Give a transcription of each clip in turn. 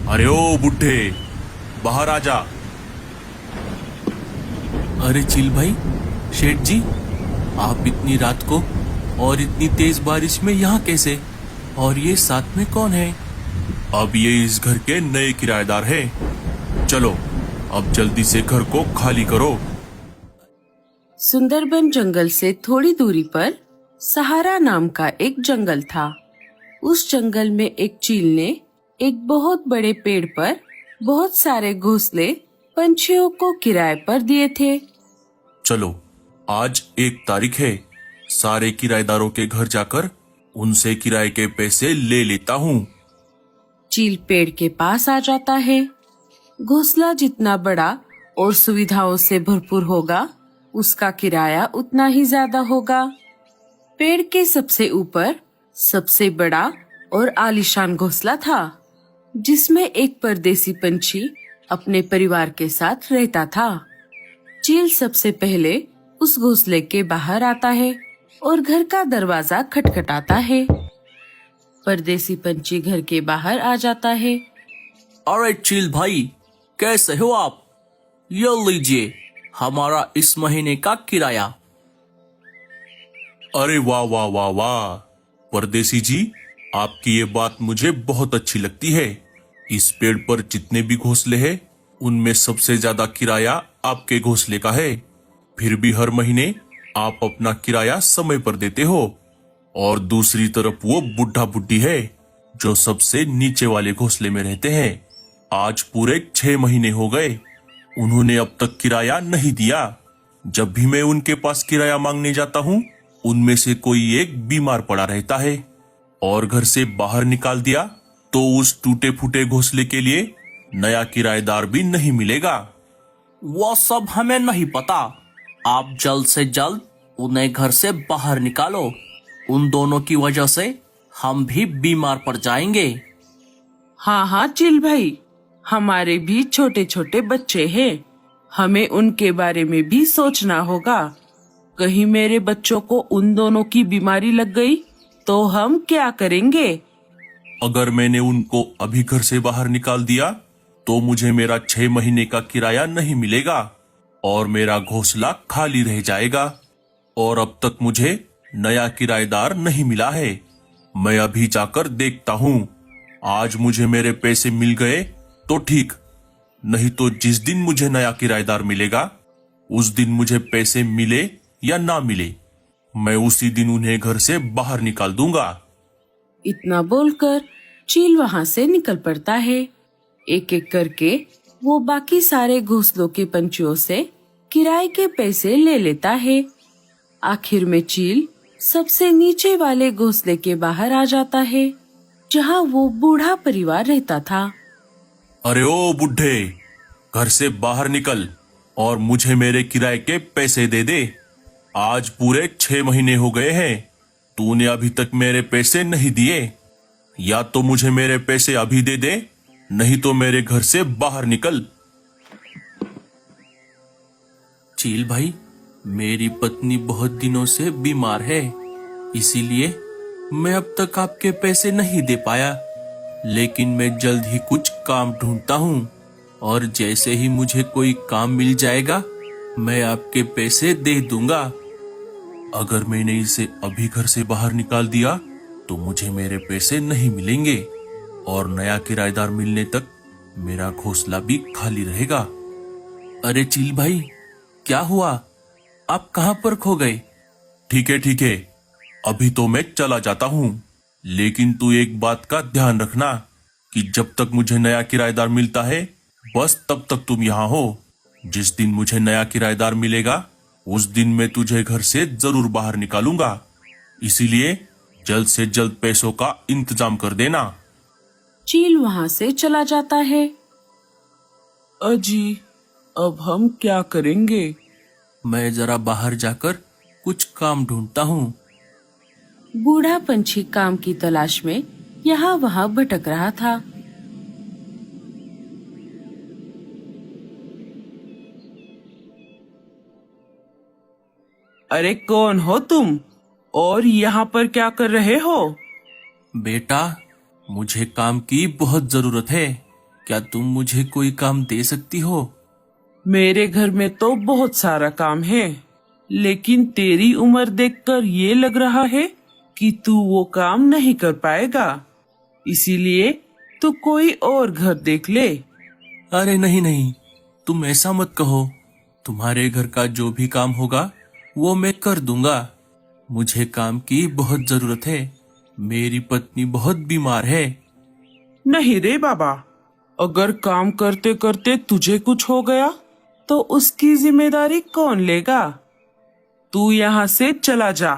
अरे ओ बुड्ढे, बाहर आ जा। अरे चिल भाई, शेठ जी, आप इतनी रात को और इतनी तेज बारिश में यहाँ कैसे? और ये साथ में कौन है? अब ये इस घर के नए किराएदार हैं। चलो अब जल्दी से घर को खाली करो। सुंदरबन जंगल से थोड़ी दूरी पर सहारा नाम का एक जंगल था। उस जंगल में एक चील ने एक बहुत बड़े पेड़ पर बहुत सारे घोंसले पंछियों को किराए पर दिए थे। चलो आज 1 तारीख है, सारे किराएदारों के घर जाकर उनसे किराए के पैसे ले लेता हूँ। चील पेड़ के पास आ जाता है। घोंसला जितना बड़ा और सुविधाओं से भरपूर होगा, उसका किराया उतना ही ज्यादा होगा। पेड़ के सबसे ऊपर सबसे बड़ा और आलीशान घोंसला था, जिसमें एक परदेसी पंछी अपने परिवार के साथ रहता था। चील सबसे पहले उस घोंसले के बाहर आता है और घर का दरवाजा खटखटाता है। परदेसी पंछी घर के बाहर आ जाता है। अरे चील भाई, कैसे हो आप? ये लीजिए हमारा इस महीने का किराया। अरे वाह वाह वाह वाह, परदेसी जी, आपकी ये बात मुझे बहुत अच्छी लगती है। इस पेड़ पर जितने भी घोंसले हैं, उनमें सबसे ज्यादा किराया आपके घोंसले का है। फिर भी हर महीने आप अपना किराया समय पर देते हो। और दूसरी तरफ वो बुढ़ा बुड्ढी है जो सबसे नीचे वाले घोंसले में रहते हैं। आज पूरे 6 महीने हो गए, उन्होंने अब तक किराया नहीं दिया। जब भी मैं उनके पास किराया मांगने जाता हूँ, उनमें से कोई एक बीमार पड़ा रहता है और घर से बाहर निकाल दिया तो उस टूटे फूटे घोंसले के लिए नया किराएदार भी नहीं मिलेगा। वो सब हमें नहीं पता। आप जल्द से जल्द उन्हें घर से बाहर निकालो। उन दोनों की वजह से हम भी बीमार पड़ जाएंगे। हाँ हाँ चिल भाई, हमारे भी छोटे छोटे बच्चे हैं, हमें उनके बारे में भी सोचना होगा। कहीं मेरे बच्चों को उन दोनों की बीमारी लग गई तो हम क्या करेंगे? अगर मैंने उनको अभी घर से बाहर निकाल दिया तो मुझे मेरा 6 महीने का किराया नहीं मिलेगा और मेरा घोंसला खाली रह जाएगा। और अब तक मुझे नया किराएदार नहीं मिला है। मैं अभी जाकर देखता हूँ। आज मुझे मेरे पैसे मिल गए तो ठीक, नहीं तो जिस दिन मुझे नया किराएदार मिलेगा, उस दिन मुझे पैसे मिले या ना मिले, मैं उसी दिन उन्हें घर से बाहर निकाल दूंगा। इतना बोलकर चील वहाँ से निकल पड़ता है। एक एक करके वो बाकी सारे घोंसलों के पंछियों से किराए के पैसे ले लेता है। आखिर में चील सबसे नीचे वाले घोंसले के बाहर आ जाता है, जहाँ वो बूढ़ा परिवार रहता था। अरे ओ बुड्ढे, घर से बाहर निकल और मुझे मेरे किराए के पैसे दे दे। आज पूरे 6 महीने हो गए हैं, तूने अभी तक मेरे पैसे नहीं दिए। या तो मुझे मेरे पैसे अभी दे दे, नहीं तो मेरे घर से बाहर निकल। चील भाई, मेरी पत्नी बहुत दिनों से बीमार है, इसीलिए मैं अब तक आपके पैसे नहीं दे पाया। लेकिन मैं जल्द ही कुछ काम ढूंढता हूँ और जैसे ही मुझे कोई काम मिल जाएगा, मैं आपके पैसे दे दूंगा। अगर मैंने इसे अभी घर से बाहर निकाल दिया तो मुझे मेरे पैसे नहीं मिलेंगे और नया किराएदार मिलने तक मेरा घोंसला भी खाली रहेगा। अरे चील भाई, क्या हुआ? आप कहाँ पर खो गए? ठीक है, अभी तो मैं चला जाता हूँ, लेकिन तू एक बात का ध्यान रखना कि जब तक मुझे नया किराएदार मिलता है, बस तब तक तुम यहाँ हो। जिस दिन मुझे नया किराएदार मिलेगा, उस दिन मैं तुझे घर से जरूर बाहर निकालूंगा। इसीलिए जल्द से जल्द पैसों का इंतजाम कर देना। चील वहाँ से चला जाता है। अजी, अब हम क्या करेंगे? मैं जरा बाहर जाकर कुछ काम ढूंढता हूँ। बूढ़ा पंछी काम की तलाश में यहाँ वहाँ भटक रहा था। अरे कौन हो तुम और यहाँ पर क्या कर रहे हो? बेटा, मुझे काम की बहुत जरूरत है, क्या तुम मुझे कोई काम दे सकती हो? मेरे घर में तो बहुत सारा काम है, लेकिन तेरी उम्र देखकर ये लग रहा है कि तू वो काम नहीं कर पाएगा। इसीलिए तू कोई और घर देख ले। अरे नहीं नहीं, तुम ऐसा मत कहो। तुम्हारे घर का जो भी काम होगा वो मैं कर दूंगा। मुझे काम की बहुत जरूरत है। मेरी पत्नी बहुत बीमार है। नहीं रे बाबा, अगर काम करते करते तुझे कुछ हो गया तो उसकी जिम्मेदारी कौन लेगा? तू यहाँ से चला जा।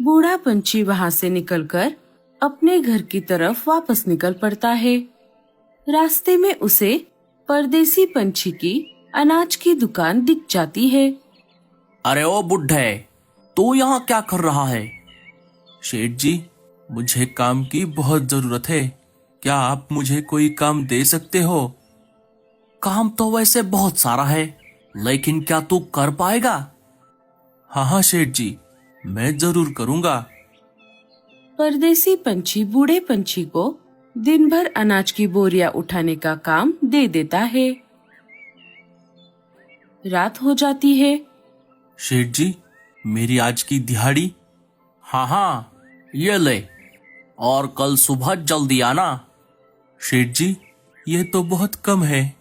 बूढ़ा पंछी वहां से निकलकर अपने घर की तरफ वापस निकल पड़ता है। रास्ते में उसे परदेसी पंछी की अनाज की दुकान दिख जाती है। अरे ओ बुड्ढे, तू यहाँ क्या कर रहा है? शेठ जी, मुझे काम की बहुत जरूरत है। क्या आप मुझे कोई काम दे सकते हो? काम तो वैसे बहुत सारा है, लेकिन क्या तू कर पाएगा? हाँ हाँ शेठ जी, मैं जरूर करूंगा। परदेसी पंछी बूढ़े पंछी को दिन भर अनाज की बोरियां उठाने का काम दे देता है। रात हो जाती है। शेठ जी, मेरी आज की दिहाड़ी? हाँ हाँ, ये ले, और कल सुबह जल्दी आना। शेठ जी, ये तो बहुत कम है।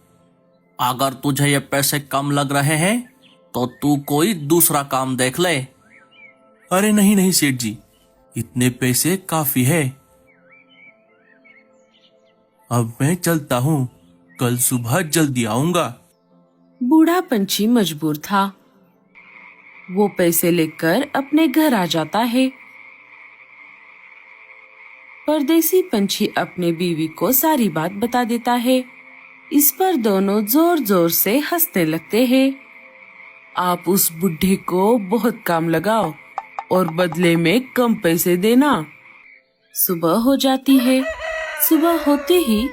अगर तुझे ये पैसे कम लग रहे हैं तो तू कोई दूसरा काम देख ले। अरे नहीं नहीं सेठ जी, इतने पैसे काफी है। अब मैं चलता हूँ, कल सुबह जल्दी आऊंगा। बूढ़ा पंछी मजबूर था। वो पैसे लेकर अपने घर आ जाता है। परदेसी पंछी अपने बीवी को सारी बात बता देता है। इस पर दोनों जोर जोर से हंसने लगते हैं। आप उस बुढ़े को बहुत काम लगाओ और बदले में कम पैसे देना। सुबह हो जाती है। सुबह होते ही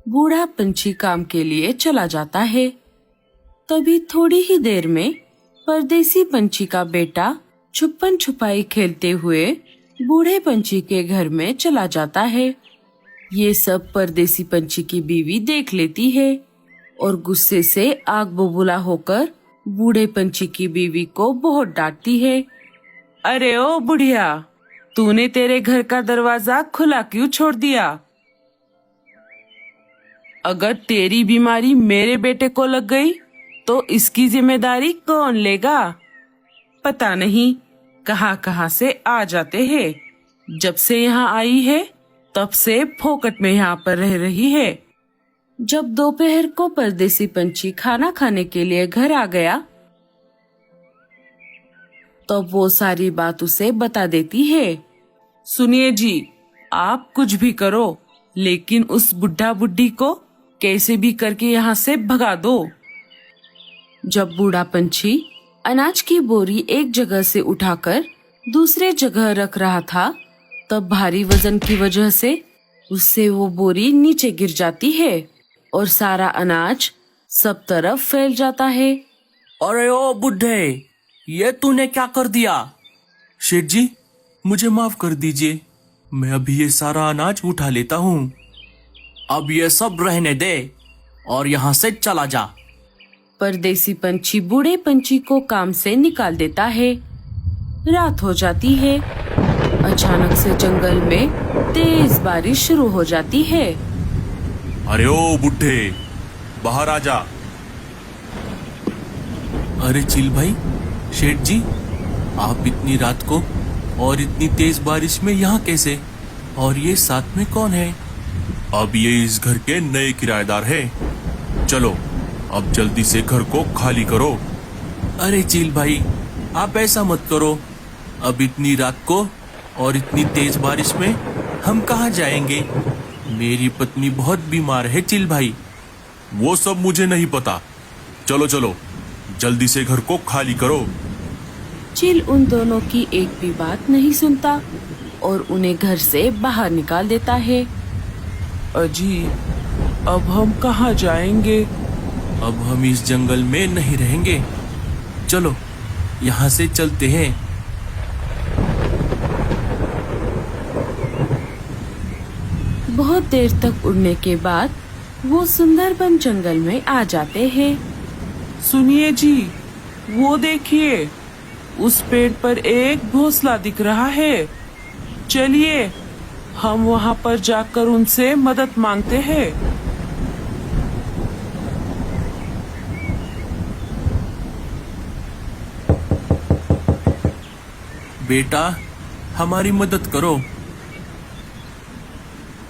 बूढ़ा पंछी काम के लिए चला जाता है। तभी थोड़ी ही देर में परदेसी पंछी का बेटा छुपन छुपाई खेलते हुए बूढ़े पंछी के घर में चला जाता है। ये सब परदेसी पंछी की बीवी देख लेती है और गुस्से से आग बबूला होकर बूढ़े पंछी की बीवी को बहुत डांटती है। अरे ओ बुढ़िया, तूने तेरे घर का दरवाजा खुला क्यों छोड़ दिया? अगर तेरी बीमारी मेरे बेटे को लग गई तो इसकी जिम्मेदारी कौन लेगा? पता नहीं कहाँ कहाँ से आ जाते हैं। जब से यहाँ आई है तब से फोकट में यहाँ पर रह रही है। जब दोपहर को परदेसी पंछी खाना खाने के लिए घर आ गया तो वो सारी बात उसे बता देती है। सुनिए जी, आप कुछ भी करो, लेकिन उस बुढ़ा बुढ़ी को कैसे भी करके यहाँ से भगा दो। जब बूढ़ा पंछी अनाज की बोरी एक जगह से उठाकर दूसरे जगह रख रहा था तब भारी वजन की वजह से उससे वो बोरी नीचे गिर जाती है और सारा अनाज सब तरफ फैल जाता है। अरे ओ बुढ़े, ये तूने क्या कर दिया? शेठ जी, मुझे माफ कर दीजिए, मैं अभी ये सारा अनाज उठा लेता हूँ। अब ये सब रहने दे और यहाँ से चला जा। परदेसी पंछी बूढ़े पंछी को काम से निकाल देता है। रात हो जाती है। अचानक से जंगल में तेज बारिश शुरू हो जाती है। अरे ओ बुड्ढे, बाहर आ जा। अरे चिल भाई, शेठ जी, आप इतनी रात को और इतनी तेज बारिश में यहाँ कैसे? और ये साथ में कौन है? अब ये इस घर के नए किराएदार हैं। चलो अब जल्दी से घर को खाली करो। अरे चिल भाई, आप ऐसा मत करो। अब इतनी रात को और इतनी तेज बारिश में हम कहाँ जाएंगे? मेरी पत्नी बहुत बीमार है चिल भाई। वो सब मुझे नहीं पता। चलो चलो जल्दी से घर को खाली करो। चिल उन दोनों की एक भी बात नहीं सुनता और उन्हें घर से बाहर निकाल देता है। अजी, अब हम कहाँ जाएंगे? अब हम इस जंगल में नहीं रहेंगे। चलो यहाँ से चलते हैं। बहुत देर तक उड़ने के बाद वो सुंदरबन जंगल में आ जाते हैं। सुनिए जी, वो देखिए, उस पेड़ पर एक घोंसला दिख रहा है। चलिए हम वहाँ पर जाकर उनसे मदद मांगते हैं। बेटा, हमारी मदद करो।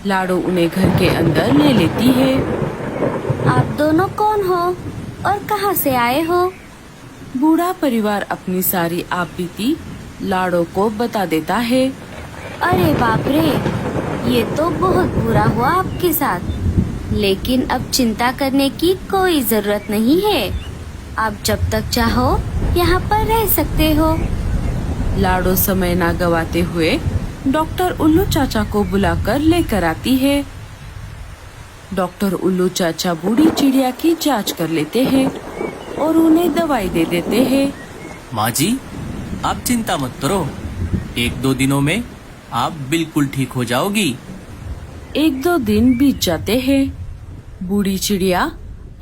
लाडो उन्हें घर के अंदर ले लेती है। आप दोनों कौन हो और कहाँ से आए हो? बूढ़ा परिवार अपनी सारी आपबीती लाडो को बता देता है। अरे बाप रे, ये तो बहुत बुरा हुआ आपके साथ। लेकिन अब चिंता करने की कोई जरूरत नहीं है। आप जब तक चाहो यहाँ पर रह सकते हो। लाडो समय ना गवाते हुए डॉक्टर उल्लू चाचा को बुलाकर लेकर आती है। डॉक्टर उल्लू चाचा बूढ़ी चिड़िया की जांच कर लेते हैं और उन्हें दवाई दे देते हैं। माँ जी, आप चिंता मत करो, 1-2 दिनों में आप बिल्कुल ठीक हो जाओगी। 1-2 दिन बीत जाते हैं। बूढ़ी चिड़िया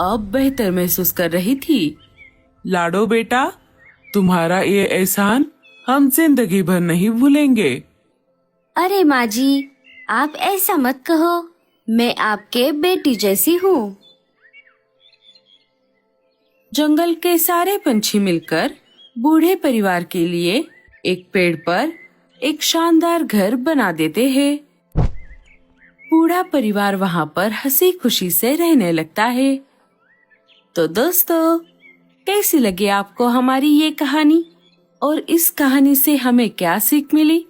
अब बेहतर महसूस कर रही थी। लाडो बेटा, तुम्हारा ये एहसान हम जिंदगी भर नहीं भूलेंगे। अरे माँ जी, आप ऐसा मत कहो, मैं आपके बेटी जैसी हूँ। जंगल के सारे पंछी मिलकर बूढ़े परिवार के लिए एक पेड़ पर एक शानदार घर बना देते हैं। बूढ़ा परिवार वहाँ पर हंसी खुशी से रहने लगता है। तो दोस्तों, कैसी लगी आपको हमारी ये कहानी और इस कहानी से हमें क्या सीख मिली?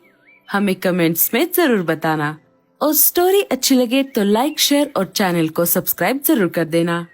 हमें कमेंट्स में जरूर बताना। और स्टोरी अच्छी लगे तो लाइक, शेयर और चैनल को सब्सक्राइब जरूर कर देना।